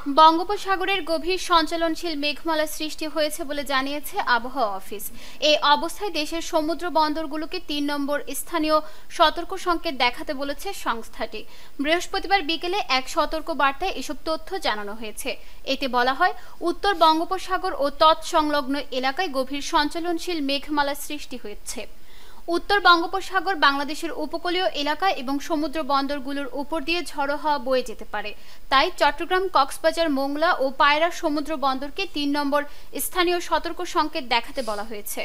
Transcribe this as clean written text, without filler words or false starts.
বঙ্গোপসাগরের গভীর সঞ্চালনশীল মেঘমালা সৃষ্টি হয়েছে বলে জানিয়েছে আবহাওয়া অফিস। এই অবস্থায় দেশের সমুদ্র বন্দরগুলোকে ৩ নম্বর স্থানীয় সতর্ক সংকেত দেখাতে বলেছে সংস্থাটি। বৃহস্পতিবার বিকেলে এক সতর্ক বার্তায় এসব তথ্য জানানো হয়েছে। এতে বলা হয়, উত্তর বঙ্গোপসাগর ও তৎসংলগ্ন এলাকায় গভীর সঞ্চালনশীল মেঘমালা সৃষ্টি হয়েছে। উত্তর বঙ্গোপসাগর বাংলাদেশের উপকূলীয় এলাকা এবং সমুদ্র বন্দরগুলোর উপর দিয়ে ঝড়ো হাওয়া বয়ে যেতে পারে। তাই চট্টগ্রাম, কক্সবাজার, মোংলা ও পায়রা সমুদ্র বন্দরকে ৩ নম্বর স্থানীয় সতর্ক সংকেত দেখাতে বলা হয়েছে।